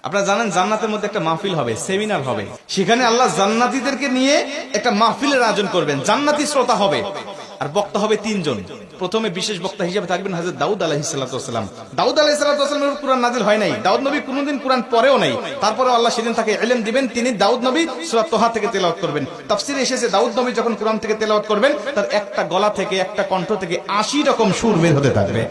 আপনারা জানেন জান্নাতের মধ্যে একটা মাহফিল হবে, সেমিনার হবে। সেখানে আল্লাহ জান্নাতীদেরকে নিয়ে একটা মাহফিলের আয়োজন করবেন। জান্নাতি শ্রোতা হবে আর বক্তা হবে তিনজন। প্রথমে বিশেষ বক্তা হিসেবে থাকবেন হযরত দাউদ আলাইহিস সালাম। দাউদ আলাইহিস সালামের কুরআন নাজিল হয় নাই, দাউদ নবী কোনোদিন কুরআন পড়েও নাই। তারপরে আল্লাহ সেদিন তাকে ইলম দিবেন, তিনি দাউদ নবী সূরা তোহা থেকে তেলাওয়াত করবেন। তাফসীরে এসেছে দাউদ নবী যখন কুরআন থেকে তেলাওয়াত করবেন তার একটা গলা থেকে, একটা কণ্ঠ থেকে 80 রকম সুর বের হতে থাকবে।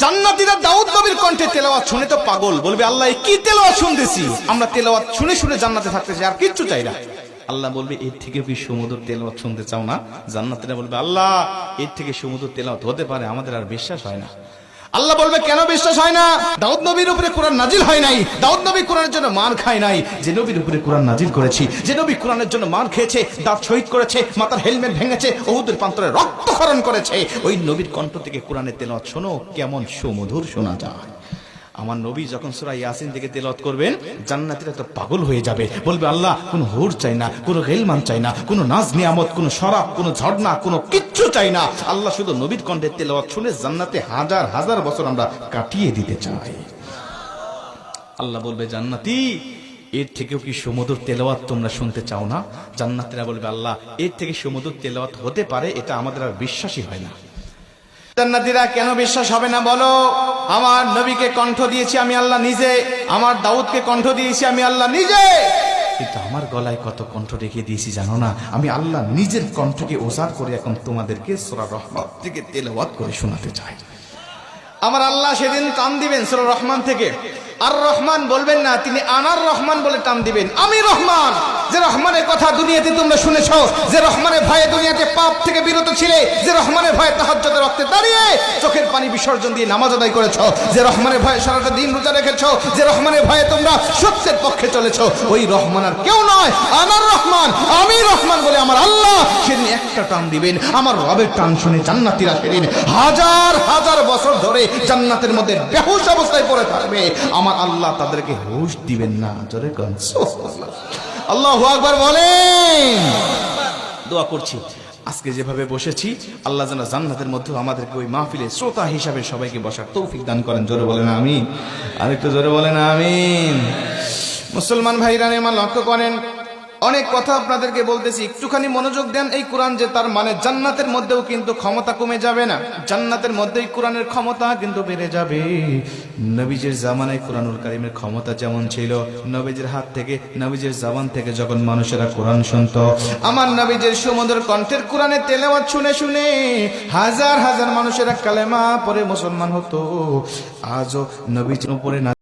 জান্নাতীরা দাউদ নবীর কণ্ঠে তেলাওয়াত শুনে তো পাগল, বলবে আল্লাহ কি তেলাওয়াত শুনতেছি, আমরা তেলাওয়াত শুনে শুনে জান্নাতে থাকতে চাই, আর কিচ্ছু চাই না। আল্লাহ বলবে এর থেকে কি সুমধুর তেলাওয়াত শুনতে চাও না? জান্নাতীরা বলবে আল্লাহ এর থেকে সুমধুর তেলাওয়াত হতে পারে, আমাদের আর বিশ্বাস হয় না। আল্লাহ বলবে কেন বিশ্বাস হয় না? দাউদ নবীর উপরে কোরআন নাজিল হয় নাই, দাউদ নবী কোরআনের জন্য মার খায় নাই। যে নবীর উপরে কোরআন নাজিল করেছি, যে নবী কোরআনের জন্য মার খেয়েছে, দাঁত শহীদ করেছে, মাথার হেলমেট ভেঙেছে, উহুদের প্রান্তরে রক্তক্ষরণ করেছে, ওই নবীর কণ্ঠ থেকে কোরআনের তেলাওয়াত শোনো কেমন সুমধুর শোনা যায়। আমার নবী যখন সূরা ইয়াসিন থেকে তেলাওয়াত করবেন জান্নাতীরা তো পাগল হয়ে যাবে, বলবে আল্লাহ কোনো হুর চাই না, কোনো গেলমান চাই না, কোনো নাজ নিয়ামত, কোনো শরাব, কোনো ঝর্ণা, কোনো কিচ্ছু চাই না। আল্লাহ শুধু নবীর কণ্ঠে তেলাওয়াত শুনে জান্নাতে হাজার হাজার বছর আমরা কাটিয়ে দিতে চাই। আল্লাহ বলবে জান্নাতি এর থেকেও কি সুমধুর তেলাওয়াত তোমরা শুনতে চাও না? জান্নাতীরা বলবে আল্লাহ এর থেকে সুমধুর তেলাওয়াত হতে পারে, এটা আমাদের আর বিশ্বাসই হয় না। জান্নাতীরা কেন বিশ্বাস হবে না বলো? আমার নবীকে কণ্ঠ দিয়েছি আমি আল্লাহ নিজে, আমার দাউদকে কণ্ঠ দিয়েছি আমি আল্লাহ নিজে, কিন্তু আমার গলায় কত কণ্ঠ রেখে দিয়েছি জানো না? আমি আল্লাহ নিজের কণ্ঠকে ওজার করে এখন তোমাদেরকে সূরা রহমান থেকে তেলাওয়াত করে শোনাতে চাই। আমার আল্লাহ সেদিন টান দিবেন সূরা রহমান থেকে, আর রহমান বলবেন না, তিনি আনার রহমান বলে টান দিবেন। আমি রহমান, যে রহমানের কথা দুনিয়াতে তোমরা শুনেছো, যে রহমানের ভয়ে দুনিয়াতে পাপ থেকে বিরত ছিলে, যে রহমানের ভয়ে তাহাজ্জুদের রক্তে দাঁড়িয়ে চোখের পানি বিসর্জন দিয়ে নামাজ আদায় করেছো, যে রহমানের ভয়ে সারাটা দিন রোজা রেখেছো, যে রহমানের ভয়ে তোমরা সত্যের পক্ষে চলেছো, ওই রহমান আর কেউ নয়, আনার রহমান, আমি রহমান বলে আমার আল্লাহ সেদিন একটা টান দিবেন। আমার রবের টান শুনে জান্নাতীরা সেদিন হাজার হাজার বছর ধরে জান্নাতের মধ্যে বেহুশ অবস্থায় পড়ে থাকবে। আমার আল্লাহ তাদেরকে হুশ দিবেন না। জোরে কোন সুবহানাল্লাহ, আল্লাহু আকবার বলেন। দোয়া করছি আজকে যেভাবে বসেছি আল্লাহ যেন জান্নাতের মধ্যে আমাদেরকে ওই মাহফিলে শ্রোতা হিসাবে সবাইকে বসার তৌফিক দান করেন। জোরে বলেন আমিন, আরেকটু জোরে বলেন আমিন। মুসলমান ভাইরা আমার লক্ষ্য করেন, অনেক কথা আপনাদেরকে বলতেছি, একটুখানি মনোযোগ দেন। এই কোরআন যে তার মানে জান্নাতের মধ্যেও কিন্তু ক্ষমতা কমে যাবে না, জান্নাতের মধ্যেই কোরআনের ক্ষমতা কিন্তু বেড়ে যাবে। নবীজির জামানায় কোরআনুল কারীমের ক্ষমতা যেমন ছিল, নবীজির হাত থেকে, নবীজির জবান থেকে যখন মানুষেরা কোরআন শুনতো, আমার নবীজির সুমধুর কণ্ঠের কোরআনের তেলাওয়াত শুনে শুনে হাজার হাজার মানুষেরা কালেমা পড়ে মুসলমান হতো। আজও নবীজির উপরে